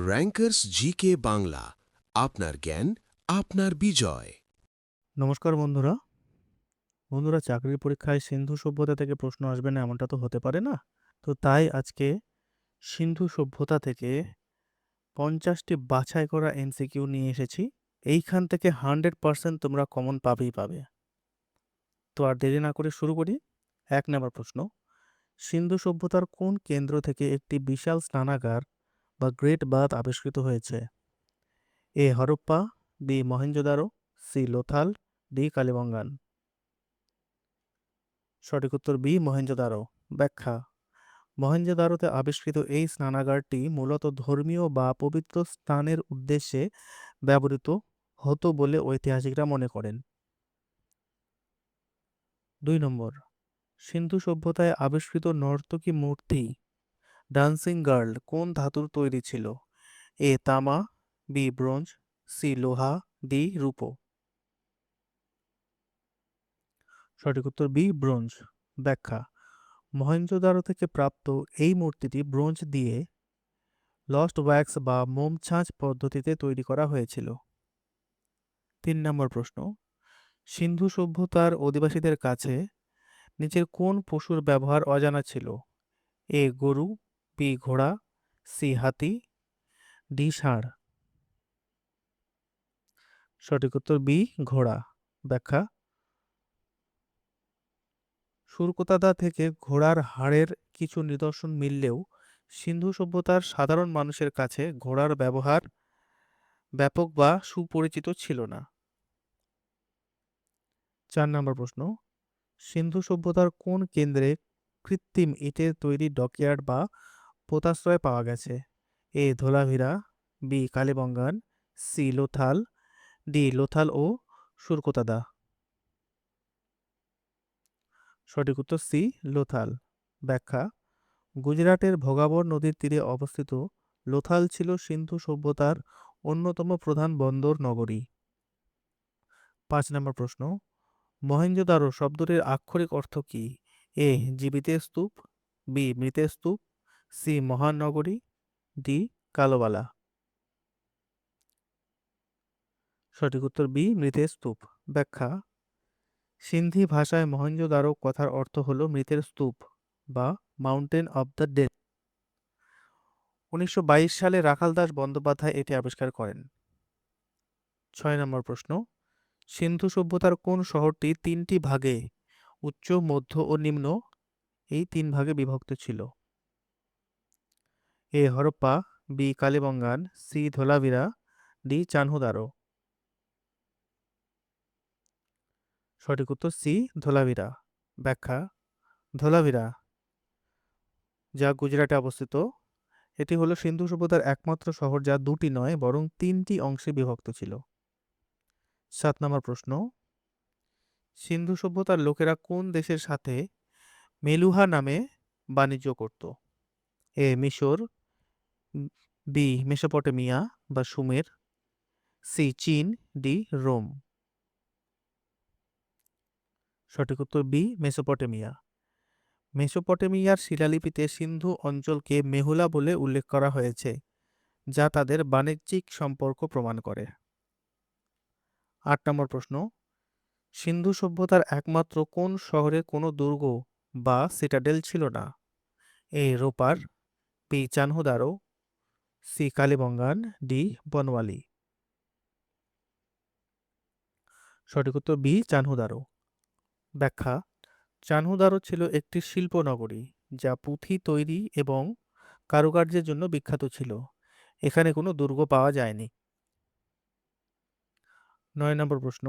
Rankers GK Bangla, আপনার জ্ঞান আপনার বিজয়। নমস্কার বন্ধুরা। চাকরির পরীক্ষায় সিন্ধু সভ্যতা থেকে প্রশ্ন আসবে না এমনটা তো হতে পারে না। তো তাই আজকে সিন্ধু সভ্যতা থেকে 50টি বাছাই করা এমসিকিউ নিয়ে এসেছি। এইখান থেকে 100% তোমরা কমন পাবেই পাবে। তো আর দেরি না করে শুরু করি। 1 নম্বর প্রশ্ন, সিন্ধু সভ্যতার কোন কেন্দ্র থেকে একটি বিশাল স্নানাগার বা গ্রেট বাথ আবিষ্কৃত হয়েছে? A Harappa, B Mohenjodaro, C Lothal, D Kalibangan. সঠিক উত্তর বি মহেঞ্জোদারো। ব্যাখ্যা: মহেঞ্জোদারোতে আবিষ্কৃত এই স্নানাগারটি মূলত ধর্মীয় বা পবিত্র স্নানের উদ্দেশ্যে ব্যবহৃত হতো বলে ঐতিহাসিকরা মনে করেন। 2 নম্বর, সিন্ধু সভ্যতায় আবিষ্কৃত নর্তকী মূর্তি ডান্সিং গার্ল কোন ধাতুর তৈরি ছিল? এ তামা, বি ব্রোঞ্জ, সি লোহা, ডি রূপো। সঠিক উত্তর বি ব্রোঞ্জ। ব্যাখ্যা: মহেঞ্জোদারো থেকে প্রাপ্ত এই মূর্তিটি ব্রোঞ্জ দিয়ে লস্ট ওয়্যাক্স বা মোম ছাঁচ পদ্ধতিতে তৈরি করা হয়েছিল। 3 নম্বর প্রশ্ন, সিন্ধু সভ্যতার অধিবাসীদের কাছে নিচের কোন পশুর ব্যবহার অজানা ছিল? এ গরু, বি ঘোড়া, সি হাতি, ডি ষাঁড়। সঠিক উত্তর বি ঘোড়া। ব্যাখ্যা: সুরকোতাদা থেকে ঘোড়ার হাড়ের কিছু নিদর্শন মিললেও সিন্ধু সভ্যতার সাধারণ মানুষের কাছে ঘোড়ার ব্যবহার ব্যাপক বা সুপরিচিত ছিল না। 4 নম্বর প্রশ্ন, সিন্ধু সভ্যতার কোন কেন্দ্রে কৃত্রিম ইটের তৈরি ডকইয়ার্ড বা পোতাশ্রয় পাওয়া গেছে? A Dholavira, B Kalibangan, C Lothal, D Lothal ও সুরকোতাদা। সঠিক উত্তর সি লোথাল। ব্যাখ্যা: গুজরাটের ভোগাবর নদীর তীরে অবস্থিত লোথাল ছিল সিন্ধু সভ্যতার অন্যতম প্রধান বন্দর নগরী। 5 নম্বর প্রশ্ন, মহেঞ্জোদারো শব্দটির আক্ষরিক অর্থ কি? এ জীবিতের স্তূপ, বি মৃতের স্তূপ, সি মহান নগরী, ডি কালোবালা। সঠিক উত্তর বি মৃতের স্তূপ। ব্যাখ্যা: সিন্ধি ভাষায় মহেঞ্জোদারো কথার অর্থ হল মৃতের স্তূপ বা মাউন্টেন অব দ্য ডেড। 1922 সালে রাখালদাস বন্দ্যোপাধ্যায় এটি আবিষ্কার করেন। 6 নম্বর প্রশ্ন, সিন্ধু সভ্যতার কোন শহরটি 3টি ভাগে উচ্চ, মধ্য ও নিম্ন এই 3 ভাগে বিভক্ত ছিল? A Harappa, B Kalibangan, C Dholavira, D Chanhudaro. সঠিক উত্তর সি ধোলাভিরা। ব্যাখ্যা: ধোলাভিরা, যা গুজরাটে অবস্থিত, এটি হলো সিন্ধু সভ্যতার একমাত্র শহর যা 2টি নয় বরং 3টি অংশে বিভক্ত ছিল। 7 নম্বর প্রশ্ন, সিন্ধু সভ্যতার লোকেরা কোন দেশের সাথে মেলুহা নামে বাণিজ্য করত? এ মিশর, বি মেসোপটেমিয়া বা সুমের, সি চীন, ডি রোম। সঠিক উত্তর বি মেসোপটেমিয়া। মেসোপটেমিয়ার শিলালিপিতে সিন্ধু অঞ্চলকে মেহুলা বলে উল্লেখ করা হয়েছে, যা তাদের বাণিজ্যিক সম্পর্ক প্রমাণ করে। 8 নম্বর প্রশ্ন, সিন্ধু সভ্যতার একমাত্র কোন শহরে কোনো দুর্গ বা সিটাডেল ছিল না? A Ropar, B Chanhudaro, C Kalibangan, D Banawali. সঠিক উত্তর বি চানহুদারো। ব্যাখ্যা: চানহুদারো ছিল একটি শিল্প নগরী যা পুঁথি তৈরি এবং কারুকার্যের জন্য বিখ্যাত ছিল। এখানে কোনো দুর্গ পাওয়া যায়নি। 9 নম্বর প্রশ্ন,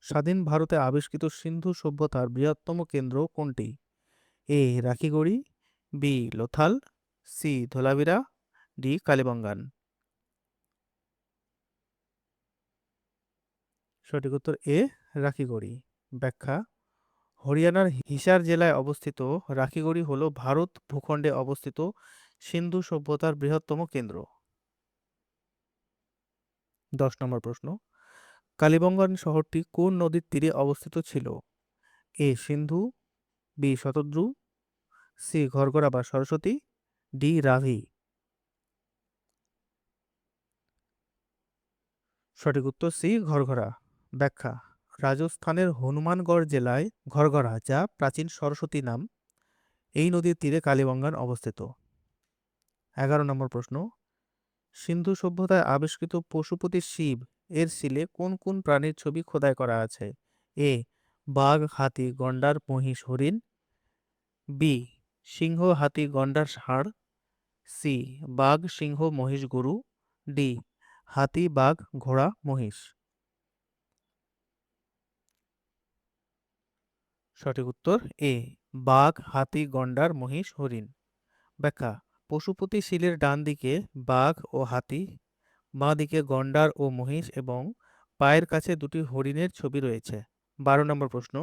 স্বাধীন ভারতে আবিষ্কৃত সিন্ধু সভ্যতার বৃহত্তম কেন্দ্র কোনটি? A Rakhigarhi, B Lothal, C Dholavira, D Kalibangan. সঠিক উত্তর এ রাখিগড়ি। ব্যাখ্যা: হরিয়ানার হিসার জেলায় অবস্থিত রাখিগড়ি হল ভারত ভূখণ্ডে অবস্থিত সিন্ধু সভ্যতার বৃহত্তম কেন্দ্র। 10 নম্বর প্রশ্ন, কালীবঙ্গান শহরটি কোন নদীর তীরে অবস্থিত ছিল? এ সিন্ধু, বি শতদ্রু, সি ঘরঘরা বা সরস্বতী, ডি রাভি। সঠিক উত্তর সি, ঘরঘরা। ব্যাখ্যা: রাজস্থানের হনুমানগড় জেলায় ঘরঘরা, যা প্রাচীন সরস্বতী নাম, এই নদীর তীরে কালীবঙ্গান অবস্থিত। 11 নম্বর প্রশ্ন, সিন্ধু সভ্যতায় আবিষ্কৃত পশুপতি শিব এর শিলে কোন কোন প্রাণীর ছবি খোদাই করা আছে? এ, বাঘ, হাতি, গন্ডার, মহিষ, হরিণ। বি, সিংহ, হাতি, গন্ডার, ষাঁড়। সি, বাঘ, সিংহ, মহিষ, গরু। ডি, হাতি, বাঘ, ঘোড়া, মহিষ। সঠিক উত্তর এ, বাঘ, হাতি, গন্ডার, মহিষ, হরিণ। ব্যাখ্যা: পশুপতি শিলের ডান দিকে বাঘ ও হাতি, বাঁ দিকে গন্ডার ও মহিষ এবং পায়ের কাছে দুটি হরিণের ছবি রয়েছে। 12 নম্বর প্রশ্ন,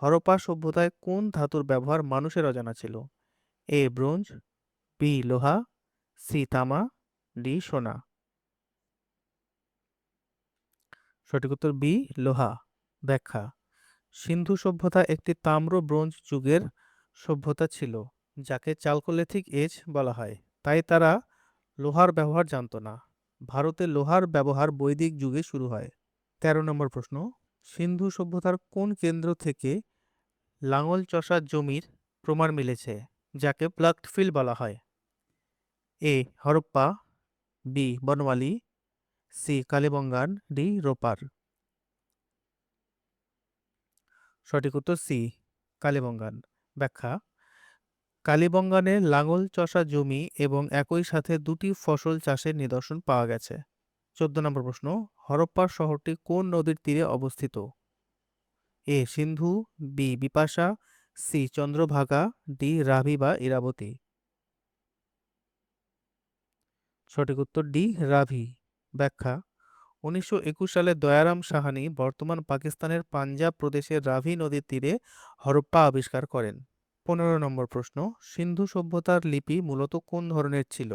হরপ্পা সভ্যতায় কোন ধাতুর ব্যবহার মানুষের অজানা ছিল? এ, ব্রোঞ্জ। বি, লোহা। সি, তামা। ডি, সোনা। সঠিক উত্তর বি, লোহা। ব্যাখ্যা: সিন্ধু সভ্যতা একটি তাম্র ব্রোঞ্জ যুগের সভ্যতা ছিল, যাকে চালকোলিথিক এজ বলা হয়, তাই তারা লোহার ব্যবহার জানত না। ভারতে লোহার ব্যবহার বৈদিক যুগে শুরু হয়। 13 নম্বর প্রশ্ন, সিন্ধু সভ্যতার কোন কেন্দ্র থেকে লাঙল চষা জমির প্রমাণ মিলেছে, যাকে প্লাগড ফিল্ড বলা হয়? A, Harappa. B, Banamali. C, Kalibangan. D, Ropar. সঠিক উত্তর সি, কালীবঙ্গান। ব্যাখ্যা: কালীবঙ্গানে লাঙল চষা জমি এবং একই সাথে দুটি ফসল চাষের নিদর্শন পাওয়া গেছে। 14 নম্বর প্রশ্ন, হরপ্পা শহরটি কোন নদীর তীরে অবস্থিত? A, Sindhu. B, Bipasha. C, Chandrabhaga. D, Ravi বা ইরাবতী। সঠিক উত্তর ডি, রাভি। ব্যাখ্যা: 1921 সালে দয়ারাম সাহানি বর্তমান পাকিস্তানের পাঞ্জাব প্রদেশের রাভি নদীর তীরে হরপ্পা আবিষ্কার করেন। 15 নম্বর প্রশ্ন, সিন্ধু সভ্যতার লিপি মূলত কোন ধরনের ছিল?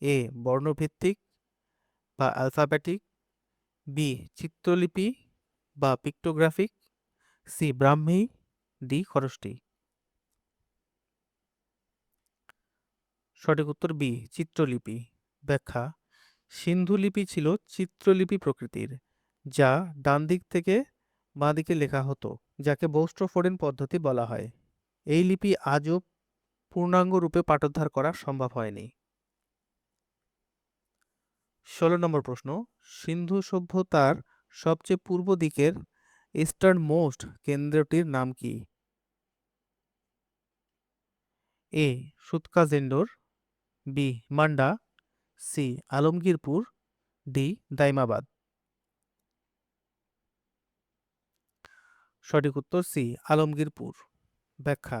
এ, বর্ণভিত্তিক বা অ্যালফাবেটিক। বি, চিত্রলিপি বা পিক্টোগ্রাফিক। সি, ব্রাহ্মী। ডি, খরষ্টি। সঠিক উত্তর বি, চিত্রলিপি। ব্যাখ্যা: সিন্ধু লিপি ছিল চিত্রলিপি প্রকৃতির, যা ডান দিক থেকে বাঁ দিকে লেখা হতো, যাকে বৌস্ট্রফোরেন পদ্ধতি বলা হয়। এই লিপি আজও পূর্ণাঙ্গ রূপে পাঠোদ্ধার করা সম্ভব হয়নি। 16 নম্বর প্রশ্ন, সিন্ধু সভ্যতার সবচেয়ে পূর্ব দিকের ইস্টার্ন মোস্ট কেন্দ্রটির নাম কি? এ, সুতকাজেন্ডোর। বি, মান্ডা। সি, আলমগীরপুর। ডি, দাইমাবাদ। সঠিক উত্তর সি, আলমগীরপুর। ব্যাখ্যা: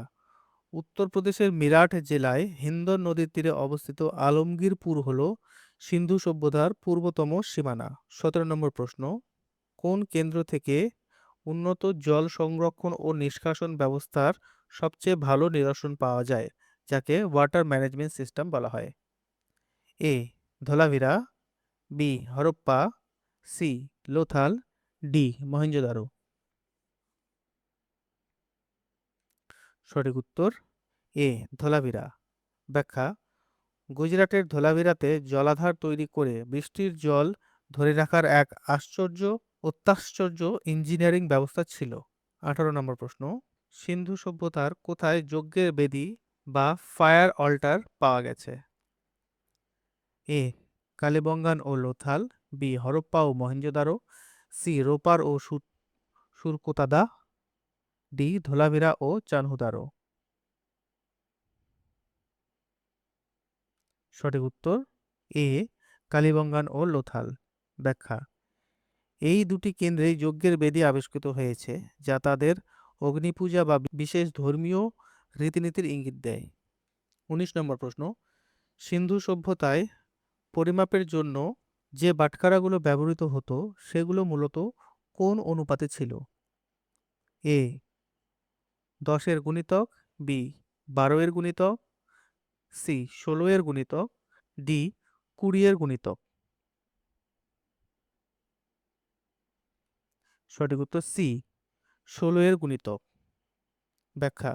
উত্তরপ্রদেশের মিরাট জেলায় হিন্দন নদীর তীরে অবস্থিত আলমগীরপুর হল সিন্ধু সভ্যতার পূর্বতম সীমানা। 17 নম্বর প্রশ্ন, কোন কেন্দ্র থেকে উন্নত জল সংরক্ষণ ও নিষ্কাশন ব্যবস্থার সবচেয়ে ভালো নিদর্শন পাওয়া যায়, যাকে ওয়াটার ম্যানেজমেন্ট সিস্টেম বলা হয়? A, Dholavira. B, Harappa. C, Lothal. D, Mohenjodaro. সঠিক উত্তর এ, ধোলাভিরা। ব্যাখ্যা: গুজরাটের ধোলাভিরাতে জলাধার তৈরি করে বৃষ্টির জল ধরে রাখার এক অত্যাশ্চর্য ইঞ্জিনিয়ারিং ব্যবস্থা ছিল। 18 নম্বর প্রশ্ন, সিন্ধু সভ্যতার কোথায় যজ্ঞের বেদী বা ফায়ার অল্টার পাওয়া গেছে? এ, কালীবঙ্গান ও লোথাল। বি, হরপ্পা ও মহেঞ্জোদারো। সি, রোপার ও সুরকোতাদা। ডি, ধোলাভিরা ও চানহুদারো। সঠিক উত্তর এ, কালীবঙ্গান ও লোথাল। ব্যাখ্যা: এই দুটি কেন্দ্রেই যজ্ঞের বেদী আবিষ্কৃত হয়েছে, যা তাদের অগ্নিপূজা বা বিশেষ ধর্মীয় রীতিনীতির ইঙ্গিত দেয়। 19 নম্বর প্রশ্ন, সিন্ধু সভ্যতায় পরিমাপের জন্য যে বাটখারাগুলো ব্যবহৃত হতো সেগুলো মূলত কোন অনুপাতে ছিল? এ, 10-এর গুণিতক। বি, 12-এর গুণিতক। সি, 16-এর গুণিতক। ডি, 20-এর গুণিতক। সঠিক উত্তর সি, 16-এর গুণিতক। ব্যাখ্যা: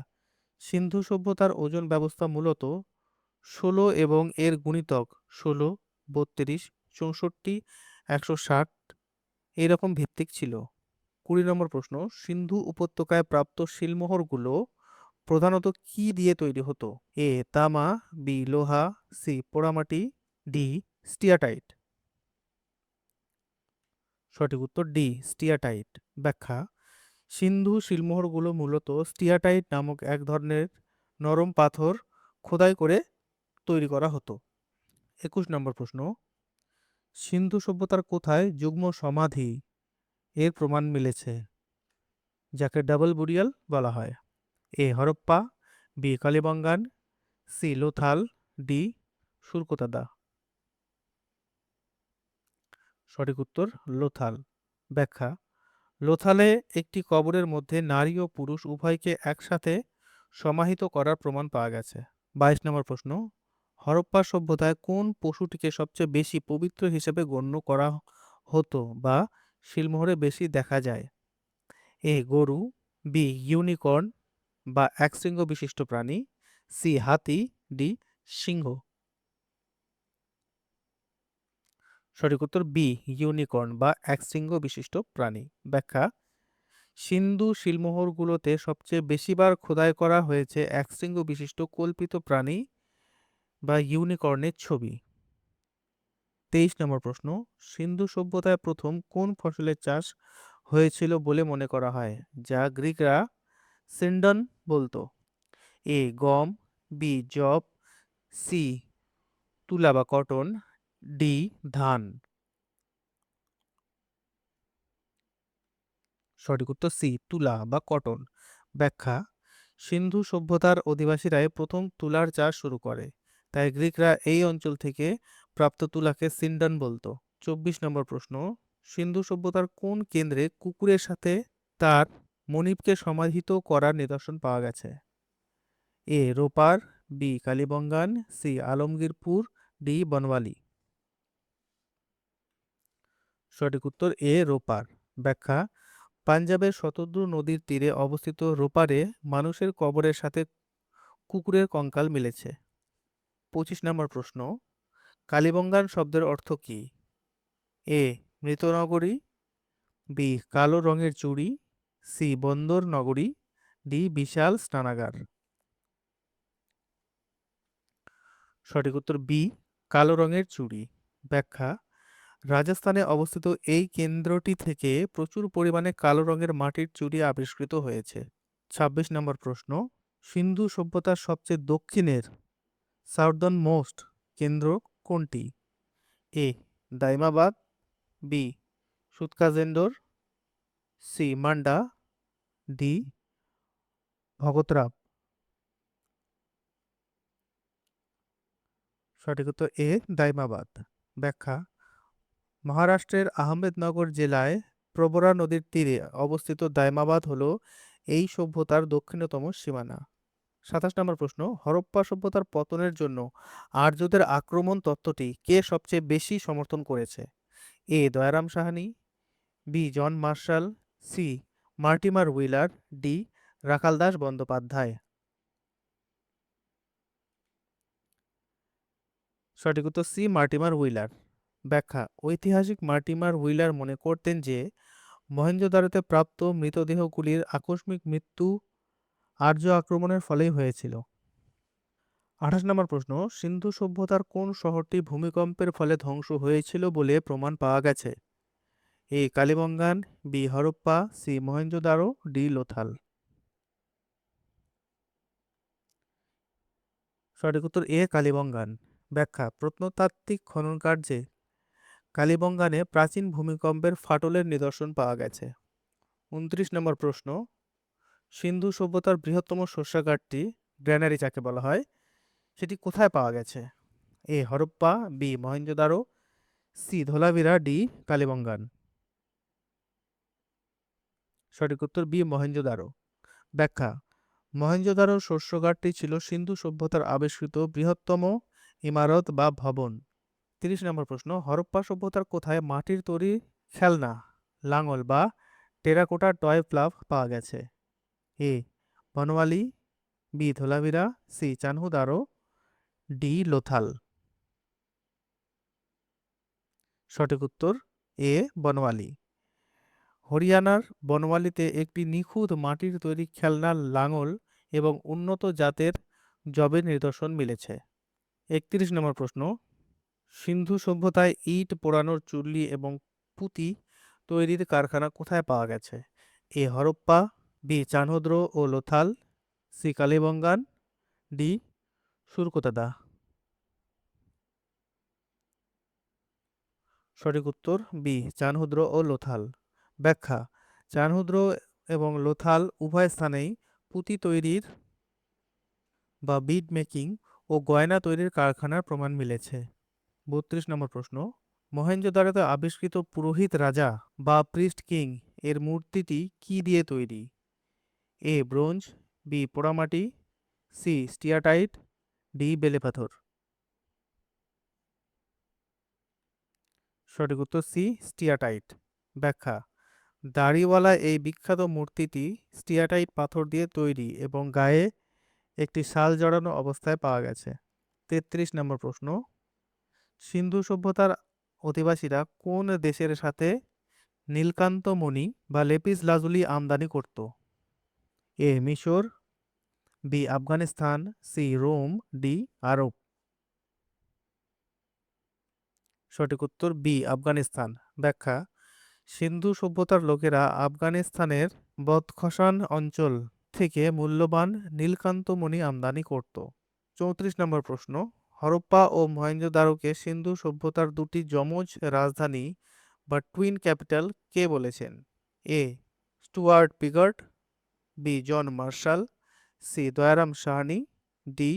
সিন্ধু সভ্যতার ওজন ব্যবস্থা মূলত 16 এবং এর গুণিতক 16, 32, 64, 160 এইরকম ভিত্তিক ছিল? 20 নম্বর প্রশ্ন, সিন্ধু উপত্যকায় প্রাপ্ত শিলমোহরগুলো প্রধানত কি দিয়ে তৈরি হতো? এ তামা, বি লোহা, সি পোড়ামাটি, ডি স্টিয়াটাইট। সঠিক উত্তর ডি স্টিয়াটাইট। ব্যাখ্যা: সিন্ধু শিলমোহরগুলো মূলত স্টিয়াটাইট নামক এক ধরনের নরম পাথর খোদাই করে তৈরি করা হতো। 21 নম্বর প্রশ্ন, সিন্ধু সভ্যতার কোথায় যুগ্ম সমাধি এর প্রমাণ মিলেছে, যাকে ডাবল বুরিয়াল বলা হয়? A Harappa, B Kalibangan, C Lothal, D Surkotada. সঠিক উত্তর লোথাল। ব্যাখ্যা: লোথালে একটি কবরের মধ্যে নারী ও পুরুষ উভয়কে একসাথে সমাহিত করার প্রমাণ পাওয়া গেছে। 22 নম্বর প্রশ্ন, হরপ্পা সভ্যতায় কোন পশুটিকে সবচেয়ে বেশি পবিত্র হিসেবে গণ্য করা হতো বা শিলমোহরে বেশি দেখা যায়? এ গরু, বি ইউনিকর্ন বা একশৃঙ্গ বিশিষ্ট প্রাণী, সি হাতি, ডি সিংহ। সঠিক উত্তর বি ইউনিকর্ন বা একশৃঙ্গ বিশিষ্ট প্রাণী। ব্যাখ্যা: সিন্ধু শিলমোহরগুলোতে সবচেয়ে বেশিবার খোদাই করা হয়েছে একশৃঙ্গ বিশিষ্ট কল্পিত প্রাণী বা ইউনিকর্নের ছবি। 23 নম্বর প্রশ্ন, সিন্ধু সভ্যতায় প্রথম কোন ফসলের চাষ হয়েছিল বলে মনে করা হয়, যা গ্রিকরা সিন্ডন বলতো? এ গম, বি যব, সি তুলা বা কটন, ডি ধান। সঠিক উত্তর সি তুলা বা কটন। ব্যাখ্যা: সিন্ধু সভ্যতার অধিবাসীরাই প্রথম তুলার চাষ শুরু করে, তাই গ্রিকরা এই অঞ্চল থেকে প্রাপ্ত তুলাকে সিন্ডন বলতো। 24 নম্বর প্রশ্ন, সিন্ধু সভ্যতার কোন কেন্দ্রে কুকুরের সাথে তার মনিবকে সমাহিত করার নিদর্শন পাওয়া গেছে? A Ropar, B Kalibangan, C Alamgirpur, D Banawali. সঠিক উত্তর এ রোপার। ব্যাখ্যা: পাঞ্জাবের শতদ্রু নদীর তীরে অবস্থিত রোপারে মানুষের কবরের সাথে কুকুরের কঙ্কাল মিলেছে। 25 নম্বর প্রশ্ন, কালীবঙ্গান শব্দের অর্থ কি? এ মৃত নগরী, বি কালো রঙের চুড়ি, সি বন্দর নগরী, ডি বিশাল স্নানাগার। সঠিক উত্তর বি কালো রঙের চুড়ি। ব্যাখ্যা: রাজস্থানে অবস্থিত এই কেন্দ্রটি থেকে প্রচুর পরিমাণে কালো রঙের মাটির চুড়ি আবিষ্কৃত হয়েছে। 26 নম্বর প্রশ্ন, সিন্ধু সভ্যতার সবচেয়ে দক্ষিণের সাউদার্ন মোস্ট কেন্দ্র কোনটি? এ দাইমাবাদ, বি সুতকাজেন্ডর, সি মান্ডা, ডি ভগতরাব। সঠিক উত্তর এ দাইমাবাদ। ব্যাখ্যা: মহারাষ্ট্রের আহমেদনগর জেলায় প্রবরা নদীর তীরে অবস্থিত দাইমাবাদ হলো এই সভ্যতার দক্ষিণতম সীমানা। 27 নম্বর প্রশ্ন, হরপ্পা সভ্যতার পতনের জন্য আর্যদের আক্রমণ তত্ত্বটি কে সবচেয়ে বেশি সমর্থন করেছে? A Dayaram Sahni, B John Marshall, C Mortimer Wheeler, D Rakhaldas Bandyopadhyay. সঠিক উত্তর সি মার্টিমার হুইলার। ব্যাখ্যা: ঐতিহাসিক মার্টিমার হুইলার মনে করতেন যে মহেঞ্জোদারোতে প্রাপ্ত মৃতদেহগুলির আকস্মিক মৃত্যু আর্য আক্রমণের ফলেই হয়েছিল। 28 নম্বর প্রশ্ন, সিন্ধু সভ্যতার কোন শহরটি ভূমিকম্পের ফলে ধ্বংস হয়েছিল বলে প্রমাণ পাওয়া গেছে? A Kalibangan, B Harappa, C Mohenjodaro, D Lothal. সঠিক উত্তর এ কালিবঙ্গান। ব্যাখ্যা: প্রত্নতাত্ত্বিক খনন কার্যে কালিবঙ্গানে প্রাচীন ভূমিকম্পের ফাটলের নিদর্শন পাওয়া গেছে। 29 নম্বর প্রশ্ন, সিন্ধু সভ্যতার বৃহত্তম শস্যাগারটি গ্র্যানারি যাকে বলা হয় সেটি কোথায় পাওয়া গেছে? A Harappa, B Mohenjodaro, C Dholavira, D Kalibangan. সঠিক উত্তর বি মহেঞ্জোদারো। ব্যাখ্যা: মহেঞ্জোদারো শস্যাগারটি ছিল সিন্ধু সভ্যতার আবিষ্কৃত বৃহত্তম ইমারত বা ভবন। 30 নম্বর প্রশ্ন, হরপ্পা সভ্যতার কোথায় মাটির তৈরি খেলনা, লাঙল বা টেরাকোটা টয় প্লাভ পাওয়া গেছে? A Banawali, B Dholavira, C Chanhudaro, D Lothal. সঠিক উত্তর এ বনওয়ালী। হরিয়ানার বনমালীতে একটি নিখুঁত মাটির তৈরি খেলনার লাঙল এবং উন্নত জাতের জবের নিদর্শন মিলেছে। 31 নম্বর প্রশ্ন, সিন্ধু সভ্যতায় ইট পোড়ানোর চুল্লি এবং পুঁতি তৈরির কারখানা কোথায় পাওয়া গেছে? A Harappa, B চানহদ্র O Lothal, C Kalibangan, D Surkotada. সঠিক উত্তর বি চানহুদ্র ও লোথাল। ব্যাখ্যা: চানহুদ্র এবং লোথাল উভয় স্থানেই পুঁতি তৈরির বা বিড মেকিং ও গয়না তৈরির কারখানার প্রমাণ মিলেছে। 32 নম্বর প্রশ্ন, মহেঞ্জোদারোতে আবিষ্কৃত পুরোহিত রাজা বা প্রিস্ট কিং এর মূর্তিটি কি দিয়ে তৈরি? এ ব্রোঞ্জ, বি পোড়ামাটি, সি স্টিয়াটাইট, ডি বেলেপাথর। সঠিক উত্তর সি স্টিয়াটাইট। ব্যাখ্যা: দাড়িওয়ালা এই বিখ্যাত মূর্তিটি স্টিয়াটাইট পাথর দিয়ে তৈরি এবং গায়ে একটি শাল জড়ানো অবস্থায় পাওয়া গেছে। 33 নম্বর প্রশ্ন, সিন্ধু সভ্যতার অধিবাসীরা কোন দেশের সাথে নীলকান্ত মণি বা লেপিস লাজুলি আমদানি করত? এ মিশর, B Afghanistan, C Rome, D আরব। সঠিক উত্তর বি আফগানিস্তান। ব্যাখ্যা: সিন্ধু সভ্যতার লোকেরা আফগানিস্তানের বদখশান অঞ্চল থেকে মূল্যবান নীলকান্ত মণি আমদানি করত। 34 নম্বর প্রশ্ন, হরপ্পা ও মহেঞ্জোদারোকে সিন্ধু সভ্যতার দুটি যমজ রাজধানী বা টুইন ক্যাপিটাল কে বলেছেন? A Stuart Piggott, B John Marshall, C Dayaram Sahni, D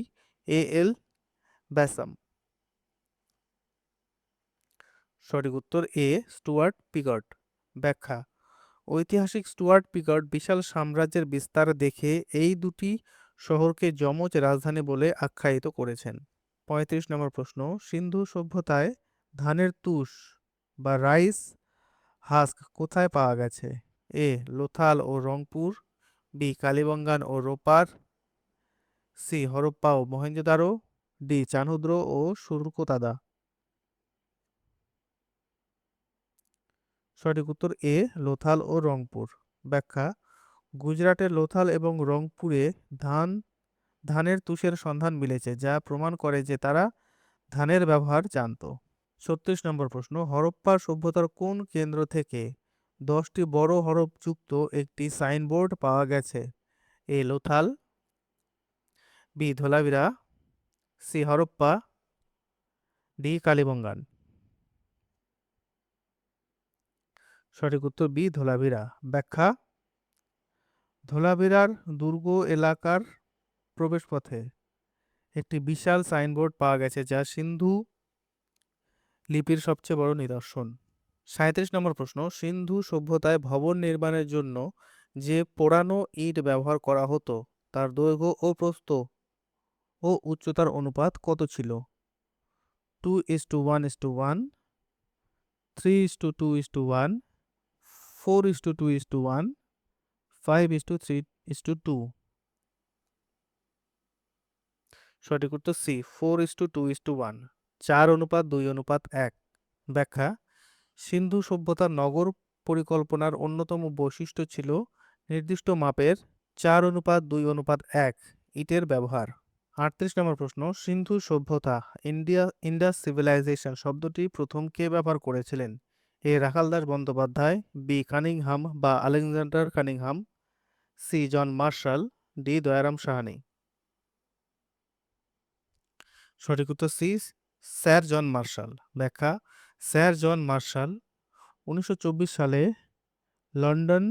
A L Basham. সঠিক উত্তর এ স্টুয়ার্ট পিগার্ট। ব্যাখ্যা: ঐতিহাসিক স্টুয়ার্ট পিগার্ট বিশাল সাম্রাজ্যের বিস্তার দেখে এই দুটি শহরকে যমজ রাজধানী বলে আখ্যায়িত করেছেন। 35 নম্বর প্রশ্ন, সিন্ধু সভ্যতায় ধানের তুষ বা রাইস হাস্ক কোথায় পাওয়া গেছে? A Lothal O Rangpur, B Kalibangan O Ropar, C Harappa O Mohenjo-daro, D চানহুদ্র ও সুরকোতাদা। সঠিক উত্তর এ লোথাল ও রংপুর। ব্যাখ্যা: গুজরাটের লোথাল এবং রংপুরে ধানের তুষের সন্ধান মিলেছে, যা প্রমাণ করে যে তারা ধানের ব্যবহার জানত। 36 নম্বর প্রশ্ন, হরপ্পা সভ্যতার কোন কেন্দ্র থেকে 10টি বড় হরফ যুক্ত একটি সাইনবোর্ড পাওয়া গেছে? A Lothal, B Dholavira, C Harappa, D Kalibangan. সঠিক উত্তর বি ধোলাভিরা। ব্যাখ্যা: ধোলাভিরার দুর্গ এলাকার প্রবেশপথে একটি বিশাল সাইনবোর্ড পাওয়া গেছে, যা সিন্ধু লিপির সবচেয়ে বড় নিদর্শন। 37 নম্বর প্রশ্ন, সিন্ধু সভ্যতায় ভবন নির্মাণের জন্য যে পোড়ানো ইট ব্যবহার করা হতো তার দৈর্ঘ্য ও প্রস্থ ও উচ্চতার অনুপাত কত ছিল? 2:1:1, 3:2:1, 4:2:1, 5:3:2। সঠিক উত্তর সি 4:2:1, 4:2:1। ব্যাখ্যা: সিন্ধু সভ্যতার নগর পরিকল্পনার অন্যতম বৈশিষ্ট্য ছিল নির্দিষ্ট মাপের 4:2:1 ইটের ব্যবহার। 38 নম্বর প্রশ্ন, সিন্ধু সভ্যতা ইন্ডাস সিভিলাইজেশন শব্দটি প্রথম কে ব্যবহার করেছিলেন? A Rakhaldas Bandyopadhyay, B Cunningham বা Alexander Cunningham, C John Marshall, D Dayaram Sahni. সঠিক উত্তর সি স্যার জন মার্শাল। ব্যাখ্যা: স্যার জন মার্শাল 1924 সালে লন্ডন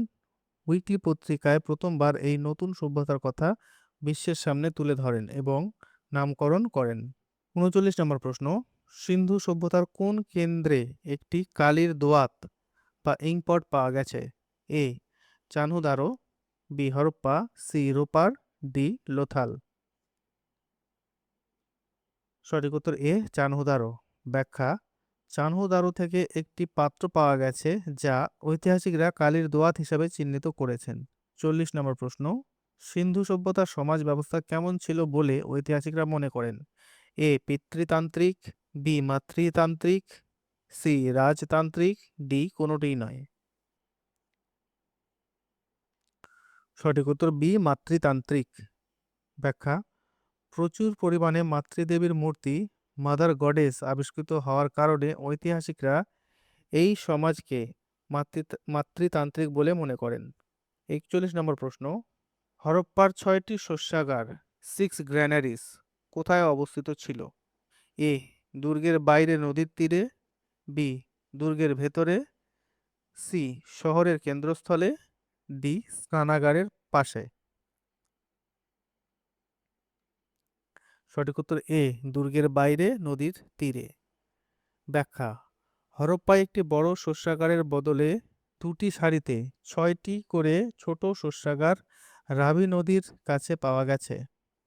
উইকলি পত্রিকায় প্রথমবার এই নতুন সভ্যতার কথা বিশ্বের সামনে তুলে ধরেন এবং নামকরণ করেন। 39 নম্বর প্রশ্ন, সিন্ধু সভ্যতার কোন কেন্দ্রে একটি কালির দোয়াত বা ইঙ্কপট পাওয়া গেছে? A Chanhudaro, B Harappa, C Ropar, D Lothal. সঠিক উত্তর এ চানহুদারো। ব্যাখ্যা: চানহুদারো থেকে একটি পাত্র পাওয়া গেছে যা ঐতিহাসিকরা কালির দোয়াত হিসাবে চিহ্নিত করেছেন। 40 নম্বর প্রশ্ন, সিন্ধু সভ্যতার সমাজ ব্যবস্থা কেমন ছিল বলে ঐতিহাসিকরা মনে করেন? এ পিতৃতান্ত্রিক, বি মাতৃতান্ত্রিক, সি রাজতান্ত্রিক, ডি কোনোটিই নয়। সঠিক উত্তর বি মাতৃতান্ত্রিক। ব্যাখ্যা: প্রচুর পরিমাণে মাতৃদেবীর মূর্তি মাদার গডেস আবিষ্কৃত হওয়ার কারণে ঐতিহাসিকরা এই সমাজকে মাতৃতান্ত্রিক বলে মনে করেন। 41 নম্বর প্রশ্ন, হরপ্পার 6টি শস্যাগার 6 গ্র্যানারিস কোথায় অবস্থিত ছিল? এ দুর্গের বাইরে নদীর তীরে, বি দুর্গের ভেতরে, সি শহরের কেন্দ্রস্থলে, ডি স্নানাগারের পাশে। সঠিক উত্তর এ দুর্গের বাইরে নদীর তীরে। ব্যাখ্যা: হরপ্পায় একটি বড় শস্যাগারের বদলে 2টি সারিতে 6টি করে ছোট শস্যাগার রাভি নদীর কাছে পাওয়া গেছে।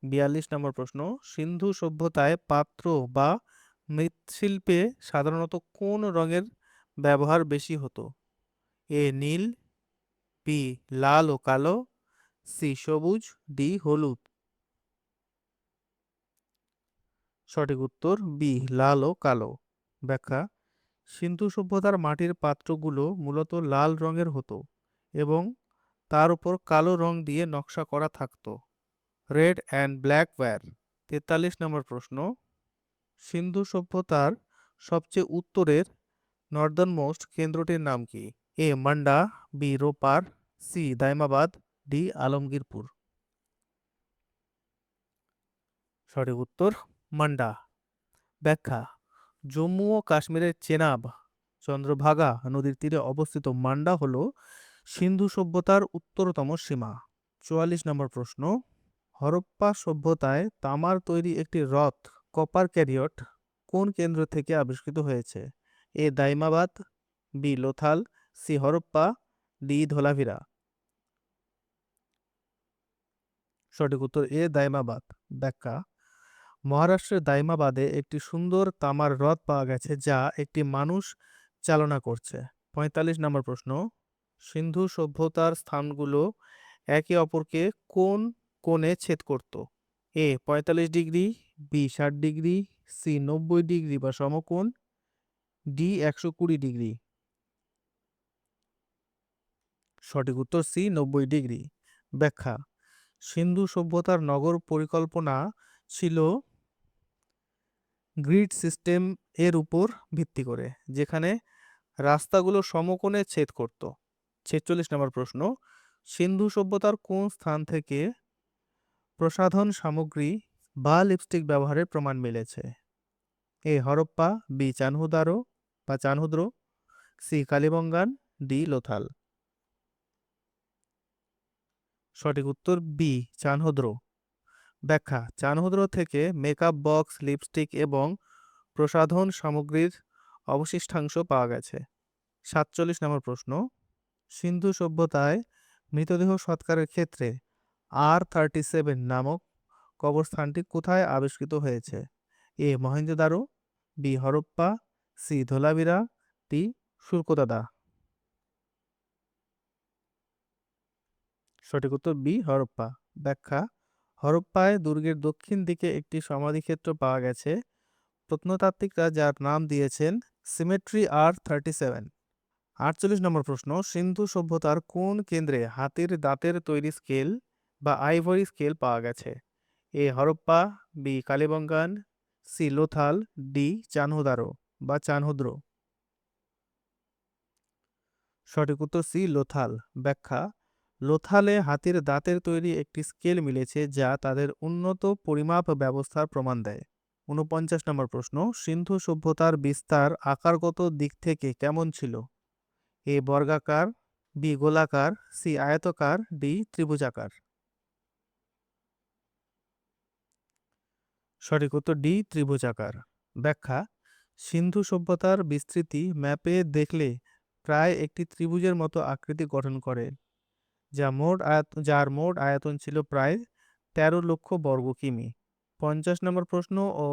42 নম্বর প্রশ্ন, সিন্ধু সভ্যতায় পাত্র বা মৃৎশিল্পে সাধারণত কোন রঙের ব্যবহার বেশি হতো? এ নীল, বি লাল ও কালো, সি সবুজ, ডি হলুদ। সঠিক উত্তর বি লাল ও কালো। ব্যাখ্যা: সিন্ধু সভ্যতার মাটির পাত্রগুলো মূলত লাল রঙের হতো এবং তার উপর কালো রং দিয়ে নকশা করা থাকতো। Red and black ware. 43 নম্বর প্রশ্ন, সিন্ধু সভ্যতার সবচেয়ে উত্তরের নর্দার্ন মোস্ট কেন্দ্রটির নাম কি? A Manda, B Ropar, C Daimabad, D Alamgirpur. সঠিক উত্তর মান্ডা। ব্যাখ্যা: জম্মু ও কাশ্মীরের চেনাব চন্দ্রভাগা নদীর তীরে অবস্থিত মান্ডা হল সিন্ধু সভ্যতার উত্তরতম সীমা। 44 নম্বর প্রশ্ন, হরপ্পা সভ্যতায় তামার তৈরি একটি রথ কপার ক্যারিয়ট কোন কেন্দ্র থেকে আবিষ্কৃত হয়েছে? A Daimabad, B Lothal, C Harappa, D Dholavira. সঠিক উত্তর এ দাইমাবাদ। ব্যাখ্যা: মহারাষ্ট্রের দাইমাবাদে একটি সুন্দর তামার রথ পাওয়া গেছে যা একটি মানুষ চালনা করছে। 45 নম্বর প্রশ্ন, সিন্ধু সভ্যতার স্থানগুলো একে অপরকে কোন কোণে ছেদ করত? A 45 degree, B 60 degree, C 90 degree বা সমকোণ, ডি 120 ডিগ্রি। সঠিক উত্তর সি 90 ডিগ্রি। ব্যাখ্যা: সিন্ধু সভ্যতার নগর পরিকল্পনা ছিল গ্রিড সিস্টেম এর উপর ভিত্তি করে, যেখানে রাস্তাগুলো সমকোণে ছেদ করত। 46 নম্বর প্রশ্ন, সিন্ধু সভ্যতার কোন স্থান থেকে প্রসাধন সামগ্রী বা লিপস্টিক ব্যবহারের প্রমাণ মিলেছে? A Harappa, B Chanhudaro, C Kalibangan, D Lothal. সঠিক উত্তর বি চানহুদ্রো। ব্যাখ্যা: চানহুদ্রো থেকে মেকআপ বক্স, লিপস্টিক এবং প্রসাধন সামগ্রীর অবশিষ্টাংশ পাওয়া গেছে। 47 নম্বর প্রশ্ন, সিন্ধু সভ্যতায় মৃতদেহ সৎকারের ক্ষেত্রে R37 নামক কবরস্থানটি কোথায় আবিষ্কৃত হয়েছে? A Mohenjodaro, B Harappa, C Dholavira, D Surkotada. সঠিক উত্তর বি হরপ্পা। ব্যাখ্যা: হরপ্পায় দুর্গের দক্ষিণ দিকে একটি সমাধিক্ষেত্র পাওয়া গেছে। প্রত্নতাত্ত্বিকরা যার নাম দিয়েছেন সিমেট্রি R37। 48 নম্বর প্রশ্ন, সিন্ধু সভ্যতার কোন কেন্দ্রে হাতির দাঁতের তৈরি স্কেল বা আইভরি স্কেল পাওয়া গেছে? A Harappa, B Kalibangan, C Lothal, D Chanhudaro. সঠিক উত্তর সি লোথাল। ব্যাখ্যা: লোথালে হাতির দাঁতের তৈরি একটি স্কেল মিলেছে যা তাদের উন্নত পরিমাপ ব্যবস্থার প্রমাণ দেয়। 49 নম্বর প্রশ্ন, সিন্ধু সভ্যতার বিস্তার আকারগত দিক থেকে কেমন ছিল? এ বর্গাকার, বি গোলাকার, সি আয়তাকার, ডি ত্রিভুজাকার। সঠিক উত্তর ডি ত্রিভুজাকার। ব্যাখ্যা: সিন্ধু সভ্যতার বিস্তৃতি ম্যাপে দেখলে প্রায় একটি ত্রিভুজের মতো আকৃতি গঠন করে, যার মোট আয়তন ছিল প্রায় 13 লক্ষ বর্গ কিমি। 50 নম্বর প্রশ্ন ও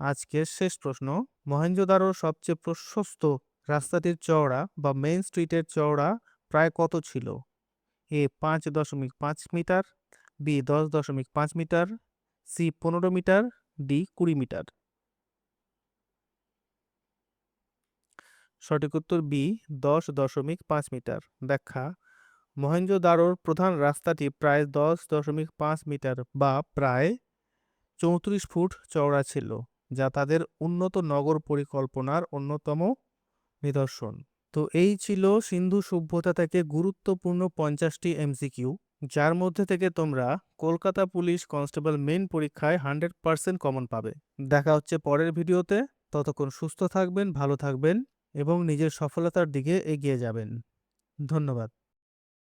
আজকের শেষ প্রশ্ন, মহেঞ্জোদারোর সবচেয়ে প্রশস্ত রাস্তাটির চওড়া বা মেইন স্ট্রিটের চওড়া প্রায় কত ছিল? A 5.5 metre, B 10.5 metre, C 15 metre, D 20 metre. সঠিক উত্তর বি 10.5 মিটার। ব্যাখ্যা: মহেঞ্জোদারোর প্রধান রাস্তাটি প্রায় 10.5 মিটার বা প্রায় 34 ফুট চওড়া ছিল, যা তাদের উন্নত নগর পরিকল্পনার অন্যতম নিদর্শন। তো এই ছিল সিন্ধু সভ্যতা থেকে গুরুত্বপূর্ণ 50টি এমসিকিউ, যার মধ্যে থেকে তোমরা কলকাতা পুলিশ কনস্টেবল মেইন পরীক্ষায় 100% কমন পাবে। দেখা হচ্ছে পরের ভিডিওতে। ততক্ষণ সুস্থ থাকবেন, ভালো থাকবেন এবং নিজের সফলতার দিকে এগিয়ে যাবেন। ধন্যবাদ।